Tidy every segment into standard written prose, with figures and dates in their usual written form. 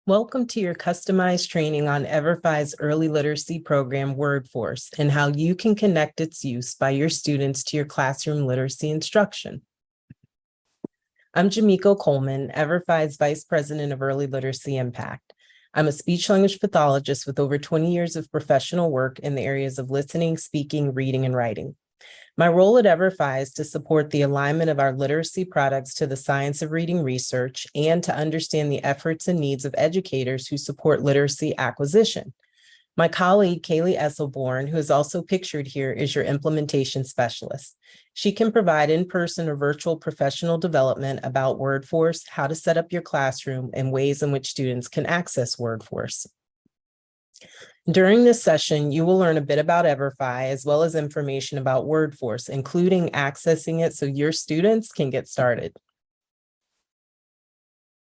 Welcome to your customized training on EverFi's early literacy program, WordForce, and how you can connect its use by your students to your classroom literacy instruction. I'm Jamiko Coleman, EverFi's Vice President of Early Literacy Impact. I'm a speech-language pathologist with over 20 years of professional work in the areas of listening, speaking, reading, and writing. My role at EverFi is to support the alignment of our literacy products to the science of reading research and to understand the efforts and needs of educators who support literacy acquisition. My colleague, Kaylee Esselborn, who is also pictured here, is your implementation specialist. She can provide in-person or virtual professional development about WordForce, how to set up your classroom, and ways in which students can access WordForce. During this session, you will learn a bit about EverFi as well as information about WordForce, including accessing it so your students can get started.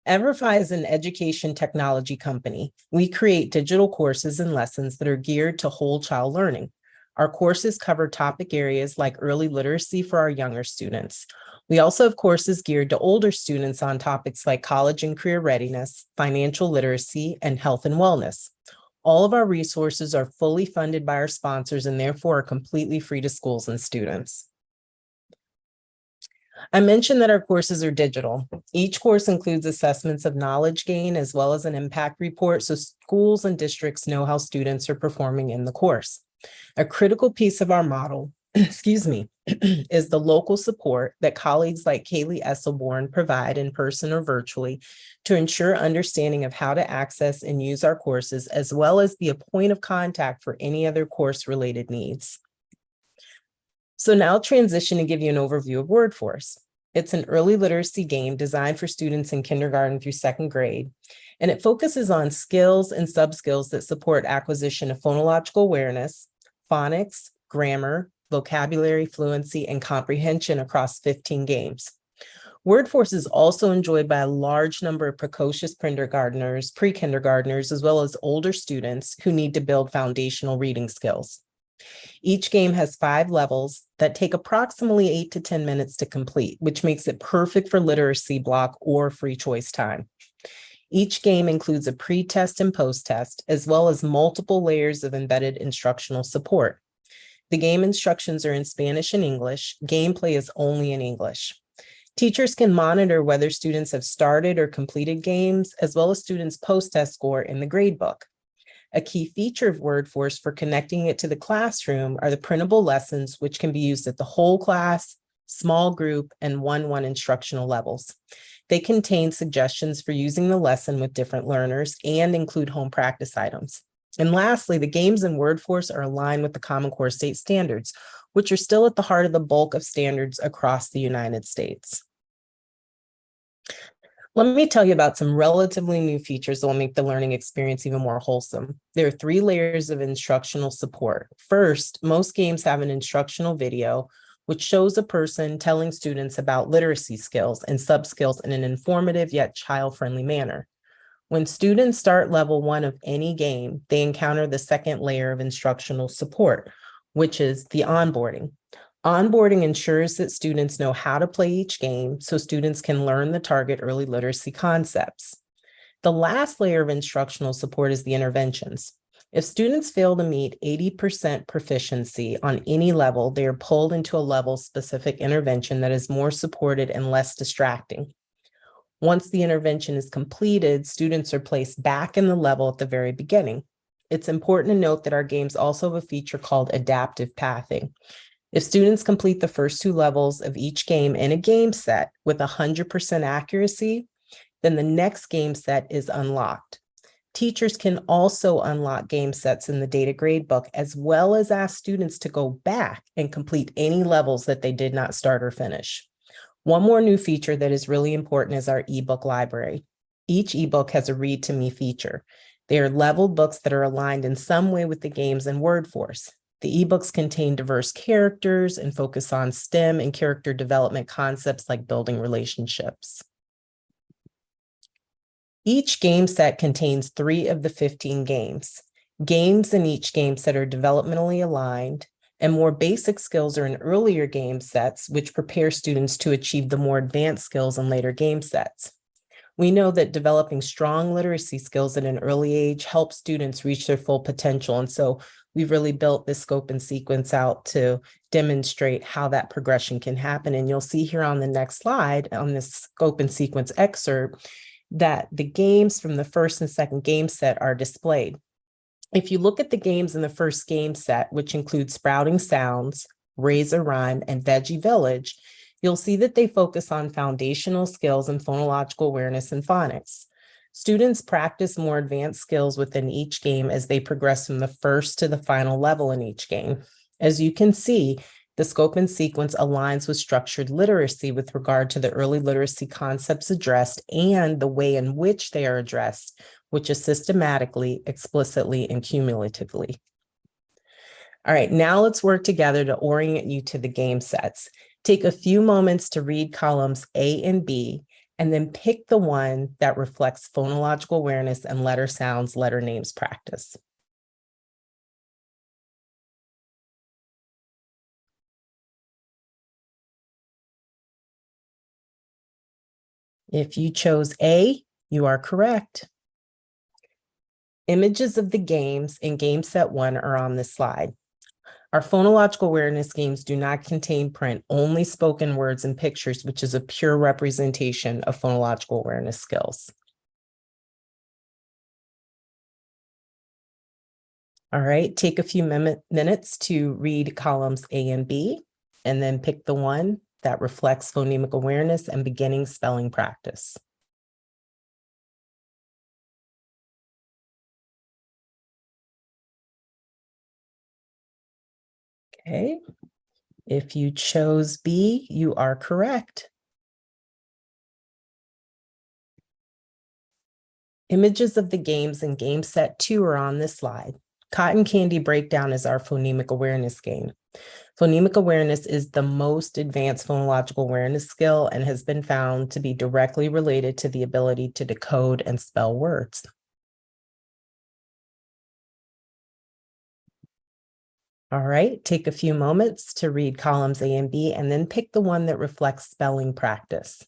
EverFi is an education technology company. We create digital courses and lessons that are geared to whole child learning. Our courses cover topic areas like early literacy for our younger students. We also have courses geared to older students on topics like college and career readiness, financial literacy, and health and wellness. All of our resources are fully funded by our sponsors and therefore are completely free to schools and students. I mentioned that our courses are digital. Each course includes assessments of knowledge gain as well as an impact report so schools and districts know how students are performing in the course. A critical piece of our model, is the local support that colleagues like Kaylee Esselborn provide in person or virtually to ensure understanding of how to access and use our courses, as well as be a point of contact for any other course-related needs. So now I'll transition and give you an overview of WordForce. It's an early literacy game designed for students in kindergarten through second grade, and it focuses on skills and sub-skills that support acquisition of phonological awareness, phonics, grammar, vocabulary, fluency, and comprehension across 15 games. WordForce is also enjoyed by a large number of precocious kindergartners, pre-kindergartners, as well as older students who need to build foundational reading skills. Each game has 5 levels that take approximately 8 to 10 minutes to complete, which makes it perfect for literacy block or free choice time. Each game includes a pre-test and post-test, as well as multiple layers of embedded instructional support. The game instructions are in Spanish and English. Gameplay is only in English. Teachers can monitor whether students have started or completed games, as well as students' post-test score in the gradebook. A key feature of WordForce for connecting it to the classroom are the printable lessons, which can be used at the whole class, small group, and one-on-one instructional levels. They contain suggestions for using the lesson with different learners and include home practice items. And lastly, the games in WordForce are aligned with the Common Core state standards, which are still at the heart of the bulk of standards across the United States. Let me tell you about some relatively new features that will make the learning experience even more wholesome. There are 3 layers of instructional support. First, most games have an instructional video, which shows a person telling students about literacy skills and sub-skills in an informative yet child-friendly manner. When students start level 1 of any game, they encounter the second layer of instructional support, which is the onboarding. Onboarding ensures that students know how to play each game so students can learn the target early literacy concepts. The last layer of instructional support is the interventions. If students fail to meet 80% proficiency on any level, they are pulled into a level-specific intervention that is more supported and less distracting. Once the intervention is completed, students are placed back in the level at the very beginning. It's important to note that our games also have a feature called adaptive pathing. If students complete the first 2 levels of each game in a game set with 100% accuracy, then the next game set is unlocked. Teachers can also unlock game sets in the data gradebook, as well as ask students to go back and complete any levels that they did not start or finish. One more new feature that is really important is our ebook library. Each ebook has a read to me feature. They are leveled books that are aligned in some way with the games in WordForce. The ebooks contain diverse characters and focus on STEM and character development concepts like building relationships. Each game set contains 3 of the 15 games. Games in each game set are developmentally aligned, and more basic skills are in earlier game sets, which prepare students to achieve the more advanced skills in later game sets. We know that developing strong literacy skills at an early age helps students reach their full potential. And so we've really built this scope and sequence out to demonstrate how that progression can happen. And you'll see here on the next slide, on this scope and sequence excerpt, that the games from the first and second game set are displayed. If you look at the games in the first game set, which includes Sprouting Sounds, Raise a Rhyme, and Veggie Village, you'll see that they focus on foundational skills in phonological awareness and phonics. Students practice more advanced skills within each game as they progress from the first to the final level in each game. As you can see, the scope and sequence aligns with structured literacy with regard to the early literacy concepts addressed and the way in which they are addressed, which is systematically, explicitly, and cumulatively. All right, now let's work together to orient you to the game sets. Take a few moments to read columns A and B, and then pick the one that reflects phonological awareness and letter sounds, letter names practice. If you chose A, you are correct. Images of the games in game set 1 are on this slide. Our phonological awareness games do not contain print, only spoken words and pictures, which is a pure representation of phonological awareness skills. All right, take a few minutes to read columns A and B, and then pick the one that reflects phonemic awareness and beginning spelling practice. Okay, if you chose B, you are correct. Images of the games in game set 2 are on this slide. Cotton Candy Breakdown is our phonemic awareness game. Phonemic awareness is the most advanced phonological awareness skill and has been found to be directly related to the ability to decode and spell words. All right, take a few moments to read columns A and B, and then pick the one that reflects spelling practice.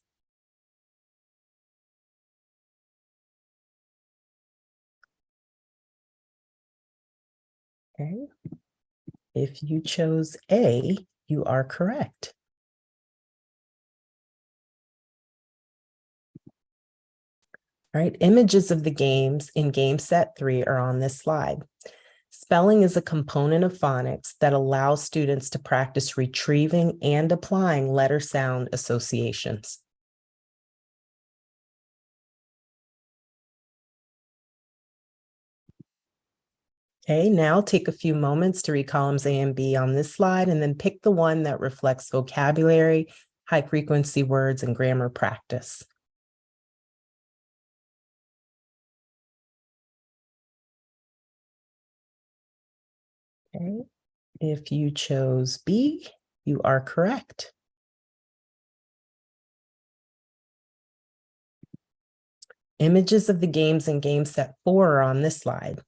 Okay. If you chose A, you are correct. All right, images of the games in game set 3 are on this slide. Spelling is a component of phonics that allows students to practice retrieving and applying letter sound associations. Okay, now take a few moments to read columns A and B on this slide, and then pick the one that reflects vocabulary, high frequency words, and grammar practice. Okay, if you chose B, you are correct. Images of the games in game set 4 are on this slide.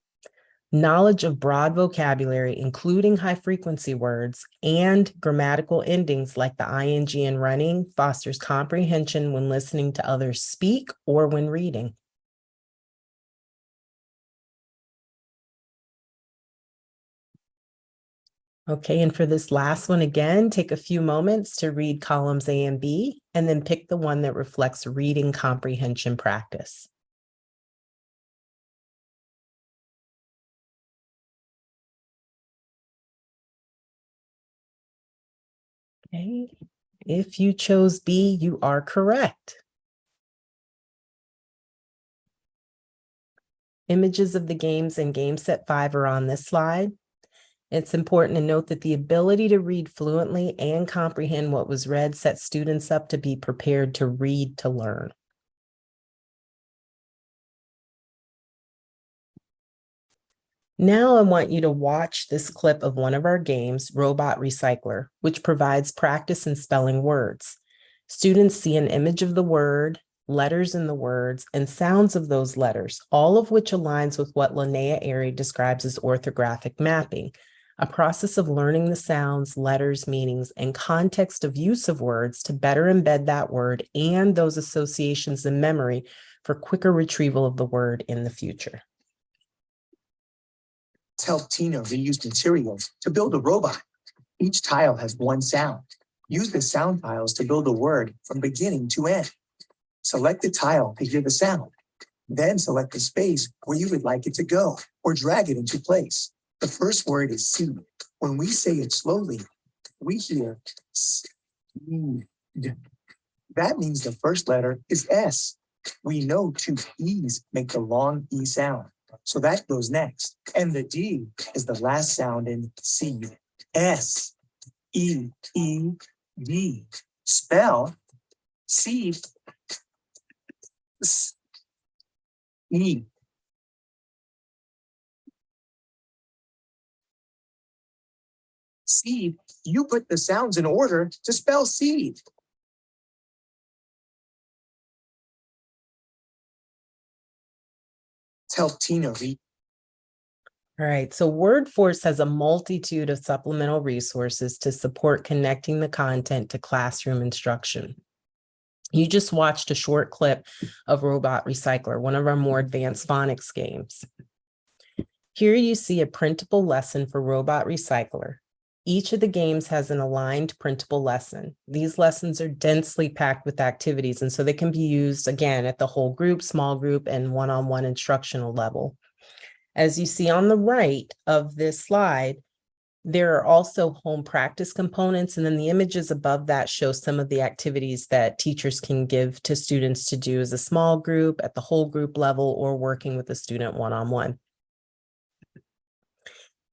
Knowledge of broad vocabulary, including high frequency words and grammatical endings like the ing in running, fosters comprehension when listening to others speak or when reading. Okay, and for this last one, again, take a few moments to read columns A and B, and then pick the one that reflects reading comprehension practice. Okay, if you chose B, you are correct. Images of the games in game set 5 are on this slide. It's important to note that the ability to read fluently and comprehend what was read sets students up to be prepared to read to learn. Now I want you to watch this clip of one of our games, Robot Recycler, which provides practice in spelling words. Students see an image of the word, letters in the words, and sounds of those letters, all of which aligns with what Linnea Airy describes as orthographic mapping, a process of learning the sounds, letters, meanings, and context of use of words to better embed that word and those associations in memory for quicker retrieval of the word in the future. Let's help Tina reuse materials to build a robot. Each tile has one sound. Use the sound tiles to build a word from beginning to end. Select the tile to hear the sound. Then select the space where you would like it to go or drag it into place. The first word is seed. When we say it slowly, we hear seed. That means the first letter is S. We know two E's make the long E sound, so that goes next. And the D is the last sound in seed. S, E, E, D. Spell seed. S, E. Seed, you put the sounds in order to spell seed. Tell Tina read. All right, so WordForce has a multitude of supplemental resources to support connecting the content to classroom instruction. You just watched a short clip of Robot Recycler, one of our more advanced phonics games. Here you see a printable lesson for Robot Recycler. Each of the games has an aligned printable lesson. These lessons are densely packed with activities, and so they can be used again at the whole group, small group, and one-on-one instructional level. As you see on the right of this slide, there are also home practice components, and then the images above that show some of the activities that teachers can give to students to do as a small group, at the whole group level, or working with a student one-on-one.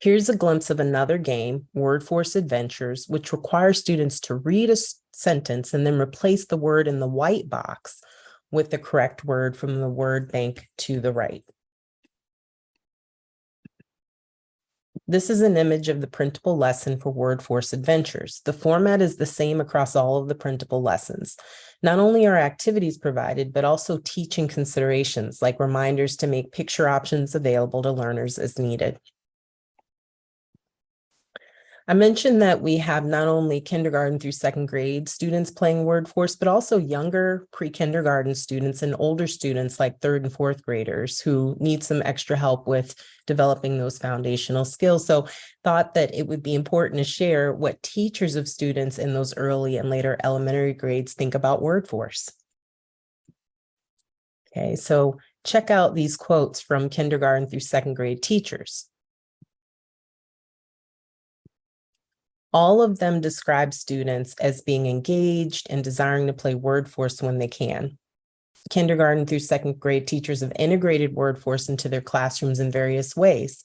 Here's a glimpse of another game, WordForce Adventures, which requires students to read a sentence and then replace the word in the white box with the correct word from the word bank to the right. This is an image of the printable lesson for WordForce Adventures. The format is the same across all of the printable lessons. Not only are activities provided, but also teaching considerations like reminders to make picture options available to learners as needed. I mentioned that we have not only kindergarten through second grade students playing WordForce, but also younger pre-kindergarten students and older students like third and fourth graders who need some extra help with developing those foundational skills. So thought that it would be important to share what teachers of students in those early and later elementary grades think about WordForce. Okay, so check out these quotes from kindergarten through second grade teachers. All of them describe students as being engaged and desiring to play WordForce when they can. Kindergarten through second grade teachers have integrated WordForce into their classrooms in various ways,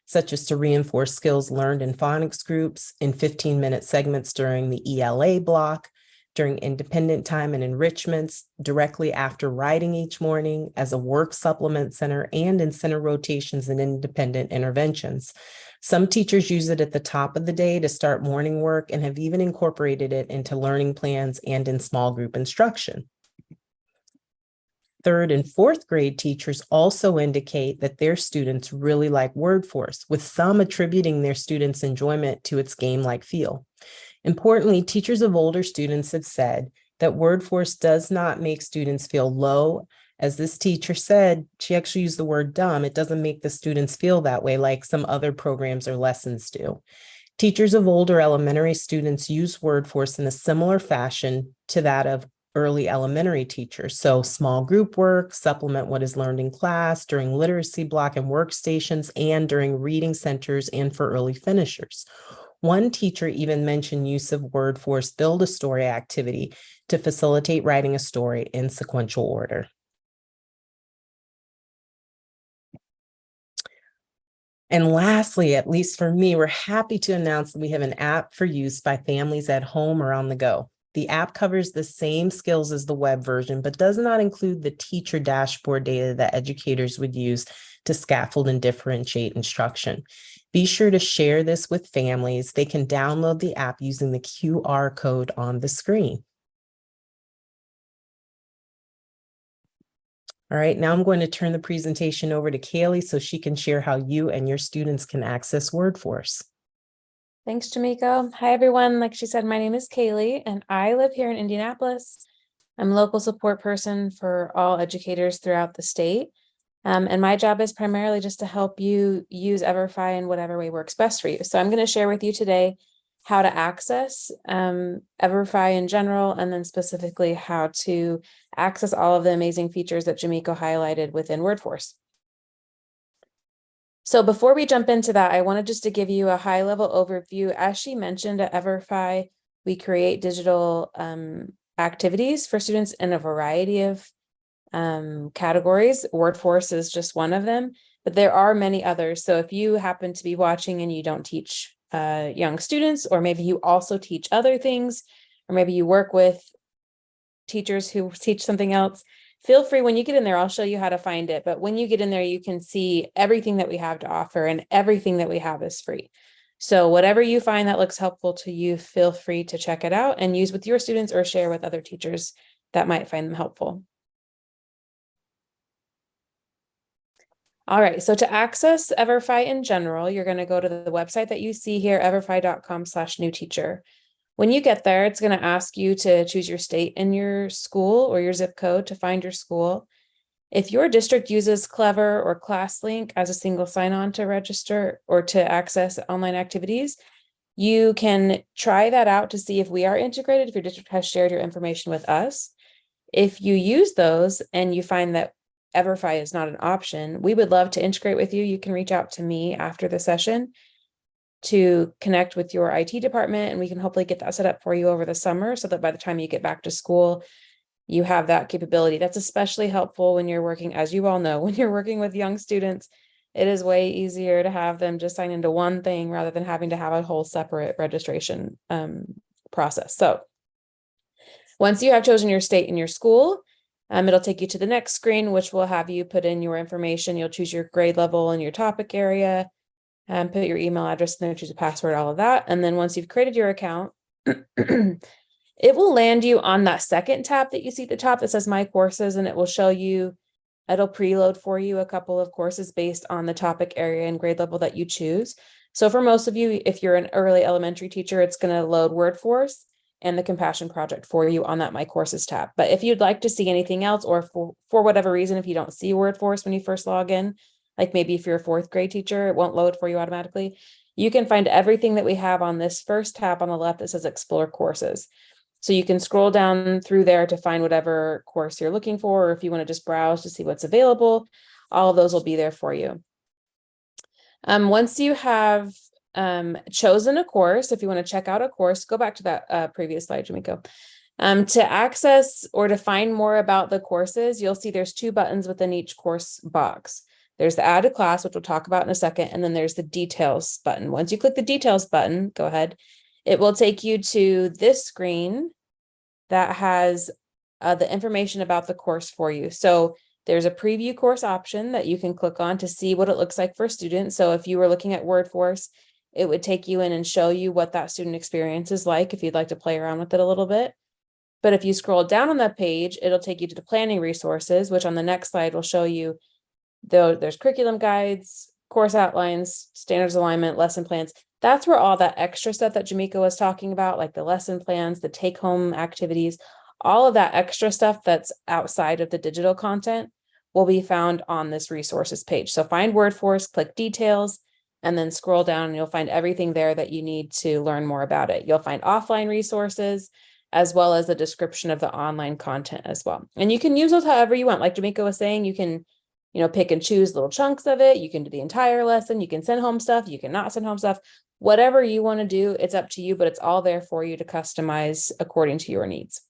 such as to reinforce skills learned in phonics groups, in 15-minute segments during the ELA block, during independent time and enrichments, directly after writing each morning, as a work supplement center, and in center rotations and independent interventions. Some teachers use it at the top of the day to start morning work and have even incorporated it into learning plans and in small group instruction. Third and fourth grade teachers also indicate that their students really like WordForce, with some attributing their students' enjoyment to its game-like feel. Importantly, teachers of older students have said that WordForce does not make students feel low. As this teacher said, she actually used the word dumb. It doesn't make the students feel that way like some other programs or lessons do. Teachers of older elementary students use WordForce in a similar fashion to that of early elementary teachers. So small group work, supplement what is learned in class, during literacy block and workstations, and during reading centers and for early finishers. One teacher even mentioned use of WordForce Build a Story activity to facilitate writing a story in sequential order. And lastly, at least for me, we're happy to announce that we have an app for use by families at home or on the go. The app covers the same skills as the web version, but does not include the teacher dashboard data that educators would use to scaffold and differentiate instruction. Be sure to share this with families. They can download the app using the QR code on the screen. All right, now I'm going to turn the presentation over to Kaylee so she can share how you and your students can access WordForce. Thanks, Jamika. Hi, everyone. Like she said, my name is Kaylee, and I live here in Indianapolis. I'm a local support person for all educators throughout the state. And my job is primarily just to help you use Everfi in whatever way works best for you. So I'm going to share with you today how to access Everfi in general, and then specifically how to access all of the amazing features that Jamiko highlighted within WordForce. So before we jump into that, I wanted just to give you a high level overview. As she mentioned, at Everfi, we create digital activities for students in a variety of categories. WordForce is just one of them, but there are many others. So if you happen to be watching and you don't teach young students, or maybe you also teach other things, or maybe you work with teachers who teach something else, feel free when you get in there, I'll show you how to find it. But when you get in there, you can see everything that we have to offer, and everything that we have is free. So whatever you find that looks helpful to you, feel free to check it out and use with your students or share with other teachers that might find them helpful. All right, so to access Everfi in general, you're going to go to the website that you see here, everfi.com/new teacher. When you get there, it's going to ask you to choose your state and your school or your zip code to find your school. If your district uses Clever or ClassLink as a single sign-on to register or to access online activities, you can try that out to see if we are integrated, if your district has shared your information with us. If you use those and you find that Everfi is not an option, we would love to integrate with you. You can reach out to me after the session to connect with your IT department, and we can hopefully get that set up for you over the summer so that by the time you get back to school, you have that capability. That's especially helpful when you're working, as you all know, when you're working with young students, it is way easier to have them just sign into one thing rather than having to have a whole separate registration process. So once you have chosen your state and your school, it'll take you to the next screen, which will have you put in your information. You'll choose your grade level and your topic area, and put your email address in there, choose a password, all of that. And then once you've created your account, it will land you on that second tab that you see at the top that says My Courses, and it will show you, it'll preload for you a couple of courses based on the topic area and grade level that you choose. So for most of you, if you're an early elementary teacher, it's going to load WordForce and the Compassion Project for you on that My Courses tab. But if you'd like to see anything else, or for whatever reason, if you don't see WordForce when you first log in, like maybe if you're a fourth grade teacher, it won't load for you automatically, you can find everything that we have on this first tab on the left that says Explore Courses. So you can scroll down through there to find whatever course you're looking for, or if you want to just browse to see what's available, all of those will be there for you. Once you have chosen a course, if you want to check out a course, go back to that previous slide, Jamiko. To access or to find more about the courses, you'll see there's two buttons within each course box. There's the Add a Class, which we'll talk about in a second, and then there's the Details button. Once you click the Details button, go ahead, it will take you to this screen that has the information about the course for you. So there's a preview course option that you can click on to see what it looks like for students. So if you were looking at WordForce, it would take you in and show you what that student experience is like if you'd like to play around with it a little bit. But if you scroll down on that page, it'll take you to the planning resources, which on the next slide will show you there's curriculum guides, course outlines, standards alignment, lesson plans. That's where all that extra stuff that Jamiko was talking about, like the lesson plans, the take-home activities, all of that extra stuff that's outside of the digital content will be found on this resources page. So find WordForce, click Details, and then scroll down and you'll find everything there that you need to learn more about it. You'll find offline resources as well as the description of the online content as well. And you can use those however you want. Like Jamiko was saying, you can pick and choose little chunks of it. You can do the entire lesson. You can send home stuff. You can not send home stuff. Whatever you want to do, it's up to you, but it's all there for you to customize according to your needs.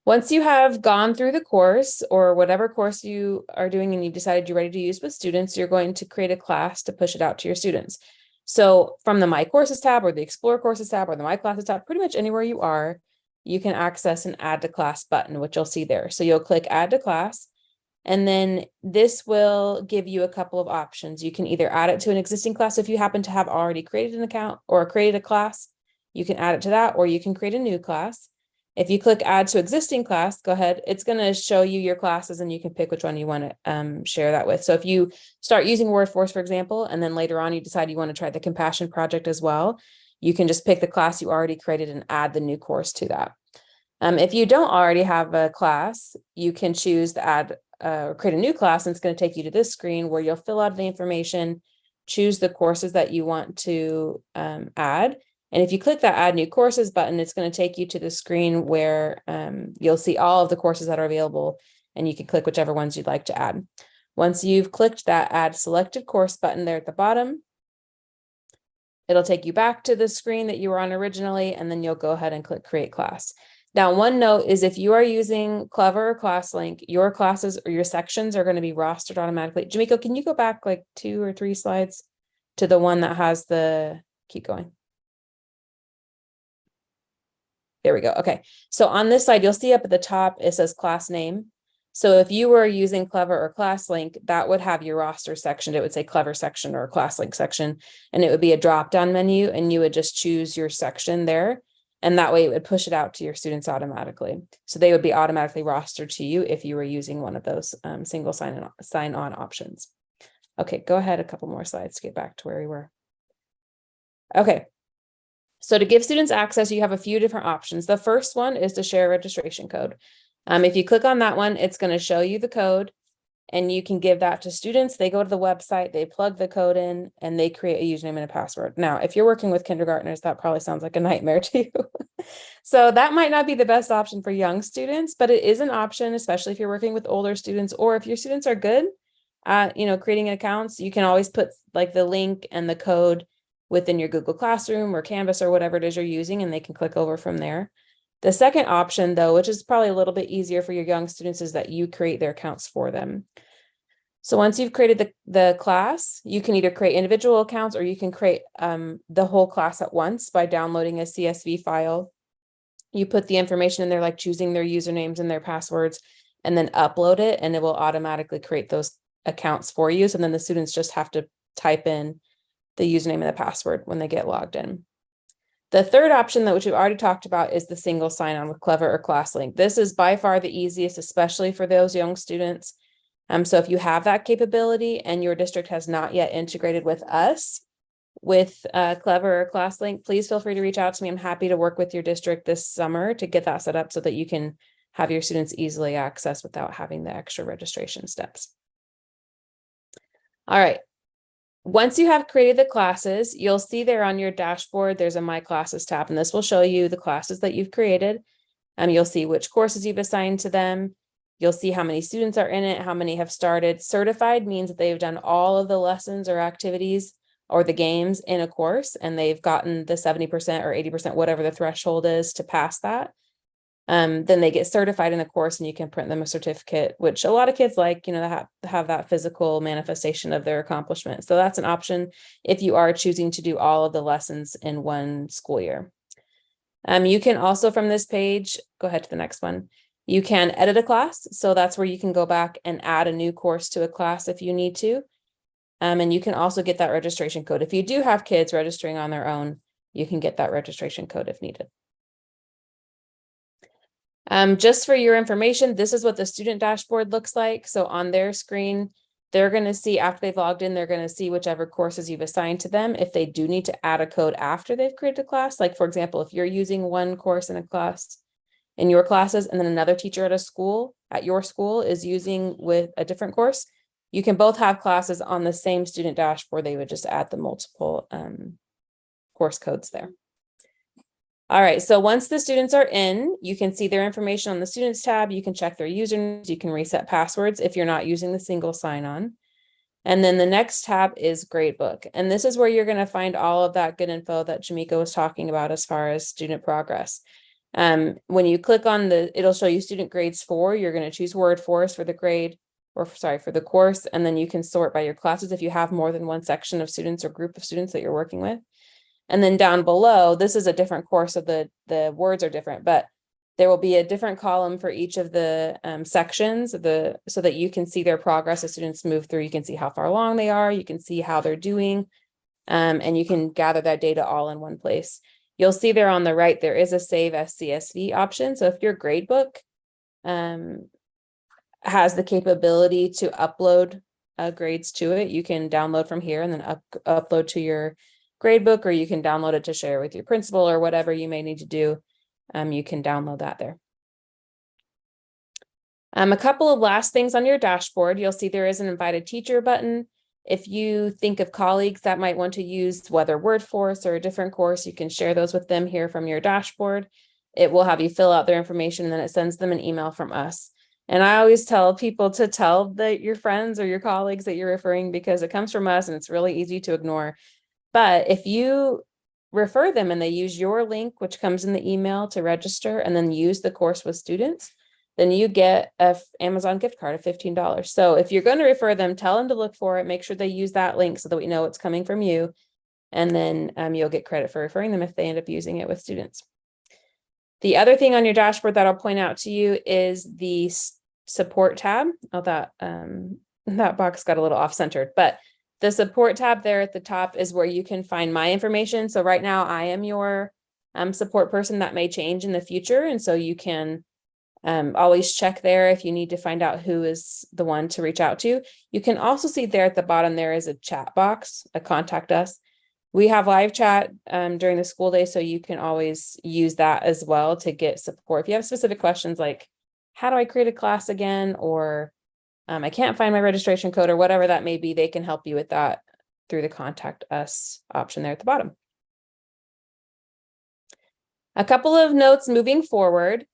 Once you have gone through the course or whatever course you are doing and you've decided you're ready to use with students, you're going to create a class to push it out to your students. So from the My Courses tab or the Explore Courses tab or the My Classes tab, pretty much anywhere you are, you can access an Add to Class button, which you'll see there. So you'll click Add to Class. And then this will give you a couple of options. You can either add it to an existing class. If you happen to have already created an account or created a class, you can add it to that, or you can create a new class. If you click Add to Existing Class, go ahead. It's going to show you your classes and you can pick which one you want to share that with. So if you start using WordForce, for example, and then later on you decide you want to try the Compassion Project as well, you can just pick the class you already created and add the new course to that. If you don't already have a class, you can choose to add or create a new class, and it's going to take you to this screen where you'll fill out the information, choose the courses that you want to add. And if you click that add new courses button, it's going to take you to the screen where you'll see all of the courses that are available, and you can click whichever ones you'd like to add. Once you've clicked that add selected course button there at the bottom, it'll take you back to the screen that you were on originally, and then you'll go ahead and click create class. Now, one note is if you are using Clever or ClassLink, your classes or your sections are going to be rostered automatically. Jamiko, can you go back like 2 or 3 slides to the one that has the, keep going. There we go. Okay. So on this side, you'll see up at the top, it says class name. So if you were using Clever or ClassLink, that would have your roster section. It would say Clever section or ClassLink section, and it would be a drop-down menu, and you would just choose your section there. And that way it would push it out to your students automatically. So they would be automatically rostered to you if you were using one of those single sign-on options. Okay, go ahead a couple more slides to get back to where we were. Okay. So to give students access, you have a few different options. The first one is to share a registration code. If you click on that one, it's going to show you the code, and you can give that to students. They go to the website, they plug the code in, and they create a username and a password. Now, if you're working with kindergartners, that probably sounds like a nightmare to you. So that might not be the best option for young students, but it is an option, especially if you're working with older students, or if your students are good at, creating accounts. You can always put like the link and the code within your Google Classroom or Canvas or whatever it is you're using, and they can click over from there. The second option, though, which is probably a little bit easier for your young students, is that you create their accounts for them. So once you've created the class, you can either create individual accounts, or you can create the whole class at once by downloading a CSV file. You put the information in there, like choosing their usernames and their passwords, and then upload it, and it will automatically create those accounts for you. So then the students just have to type in the username and the password when they get logged in. The third option, that which we've already talked about, is the single sign-on with Clever or ClassLink. This is by far the easiest, especially for those young students. So if you have that capability and your district has not yet integrated with us with Clever or ClassLink, please feel free to reach out to me. I'm happy to work with your district this summer to get that set up so that you can have your students easily access without having the extra registration steps. All right. Once you have created the classes, you'll see there on your dashboard, there's a My Classes tab, and this will show you the classes that you've created. You'll see which courses you've assigned to them. You'll see how many students are in it, how many have started. Certified means that they've done all of the lessons or activities or the games in a course, and they've gotten the 70% or 80%, whatever the threshold is, to pass that. Then they get certified in the course, and you can print them a certificate, which a lot of kids like, that have that physical manifestation of their accomplishment. So that's an option if you are choosing to do all of the lessons in one school year. You can also, from this page, go ahead to the next one. You can edit a class. So that's where you can go back and add a new course to a class if you need to. And you can also get that registration code. If you do have kids registering on their own, you can get that registration code if needed. Just for your information, this is what the student dashboard looks like. So on their screen, they're going to see, after they've logged in, they're going to see whichever courses you've assigned to them. If they do need to add a code after they've created a class, like for example, if you're using one course in a class in your classes, and then another teacher at your school is using with a different course, you can both have classes on the same student dashboard. They would just add the multiple course codes there. All right, so once the students are in, you can see their information on the Students tab. You can check their usernames. You can reset passwords if you're not using the single sign-on. And then the next tab is Gradebook. And this is where you're going to find all of that good info that Jamiko was talking about as far as student progress. When you click on it'll show you student grades 4. You're going to choose Word Forest for the grade, for the course, and then you can sort by your classes if you have more than one section of students or group of students that you're working with. And then down below, this is a different course, so the words are different, but there will be a different column for each of the sections so that you can see their progress as students move through. You can see how far along they are. You can see how they're doing, and you can gather that data all in one place. You'll see there on the right, there is a Save as CSV option. So if your gradebook has the capability to upload grades to it, you can download from here and then upload to your gradebook, or you can download it to share with your principal or whatever you may need to do. You can download that there. A couple of last things on your dashboard. You'll see there is an invited teacher button. If you think of colleagues that might want to use whether WordForce or a different course, you can share those with them here from your dashboard. It will have you fill out their information and then it sends them an email from us. And I always tell people to tell your friends or your colleagues that you're referring because it comes from us and it's really easy to ignore. But if you refer them and they use your link, which comes in the email to register and then use the course with students, then you get a Amazon gift card of $15. So if you're going to refer them, tell them to look for it, make sure they use that link so that we know it's coming from you. And then you'll get credit for referring them if they end up using it with students. The other thing on your dashboard that I'll point out to you is the support tab. Oh, that box got a little off-centered, but the support tab there at the top is where you can find my information. So right now I am your support person. That may change in the future. And so you can always check there if you need to find out who is the one to reach out to. You can also see there at the bottom, there is a chat box, a contact us. We have live chat during the school day, so you can always use that as well to get support. If you have specific questions like, how do I create a class again? Or I can't find my registration code or whatever that may be, they can help you with that through the contact us option there at the bottom. A couple of notes moving forward.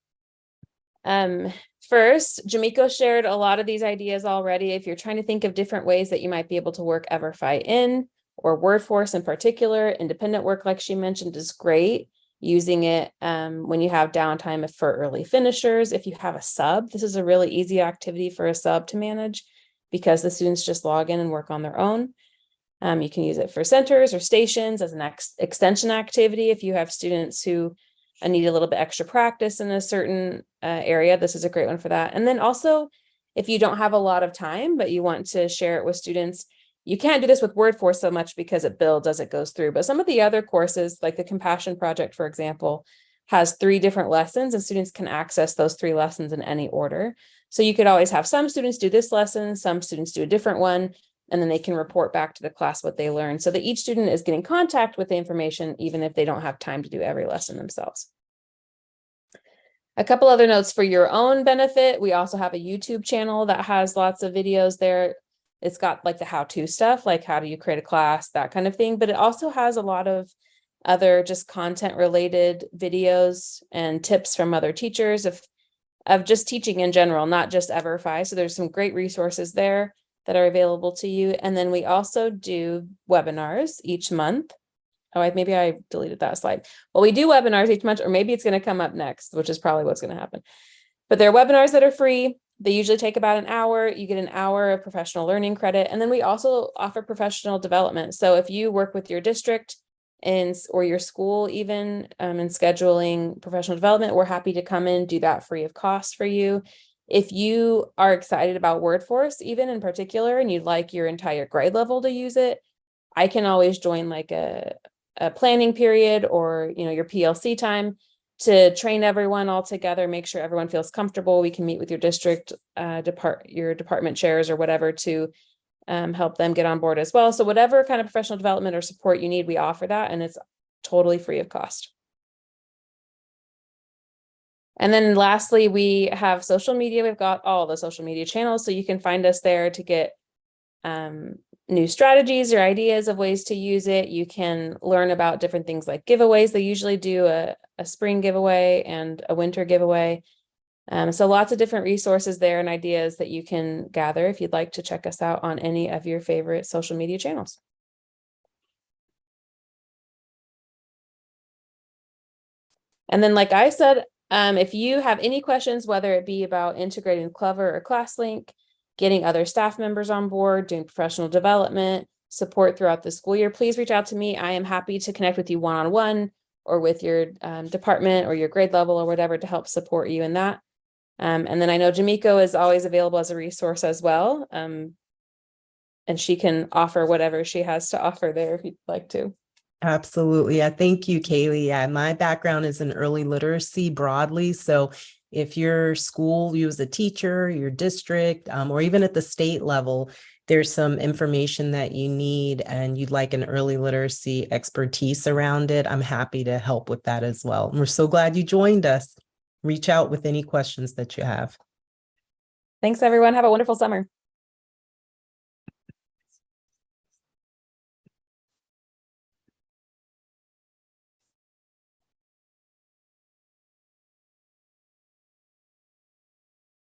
First, Jamiko shared a lot of these ideas already. If you're trying to think of different ways that you might be able to work EverFi in, or WordForce in particular, independent work, like she mentioned, is great. Using it when you have downtime for early finishers. If you have a sub, this is a really easy activity for a sub to manage because the students just log in and work on their own. You can use it for centers or stations as an extension activity. If you have students who need a little bit extra practice in a certain area, this is a great one for that. And then also, if you don't have a lot of time, but you want to share it with students, you can't do this with WordForce so much because it builds as it goes through. But some of the other courses, like the Compassion Project, for example, has 3 different lessons and students can access those 3 lessons in any order. So you could always have some students do this lesson, some students do a different one, and then they can report back to the class what they learned so that each student is getting contact with the information, even if they don't have time to do every lesson themselves. A couple other notes for your own benefit. We also have a YouTube channel that has lots of videos there. It's got like the how-to stuff, like how do you create a class, that kind of thing. But it also has a lot of other just content related videos and tips from other teachers of just teaching in general, not just EverFi. So there's some great resources there that are available to you. And then we also do webinars each month. Oh, maybe I deleted that slide. Well, we do webinars each month, or maybe it's going to come up next, which is probably what's going to happen. But there are webinars that are free. They usually take about an hour. You get an hour of professional learning credit. And then we also offer professional development. So if you work with your district or your school even in scheduling professional development, we're happy to come in, do that free of cost for you. If you are excited about WordForce, even in particular, and you'd like your entire grade level to use it, I can always join like a planning period or, your PLC time to train everyone all together, make sure everyone feels comfortable. We can meet with your district, your department chairs or whatever to help them get on board as well. So whatever kind of professional development or support you need, we offer that, and it's totally free of cost. And then lastly, we have social media. We've got all the social media channels, so you can find us there to get new strategies or ideas of ways to use it. You can learn about different things like giveaways. They usually do a spring giveaway and a winter giveaway. So lots of different resources there and ideas that you can gather if you'd like to check us out on any of your favorite social media channels. And then, like I said, if you have any questions, whether it be about integrating Clever or ClassLink, getting other staff members on board, doing professional development, support throughout the school year, please reach out to me. I am happy to connect with you one-on-one or with your department or your grade level or whatever to help support you in that. And then I know Jamiko is always available as a resource as well. And she can offer whatever she has to offer there if you'd like to. Absolutely. Yeah, thank you, Kaylee. Yeah, my background is in early literacy broadly. So if your school, you as a teacher, your district, or even at the state level, there's some information that you need and you'd like an early literacy expertise around it, I'm happy to help with that as well. And we're so glad you joined us. Reach out with any questions that you have. Thanks, everyone. Have a wonderful summer.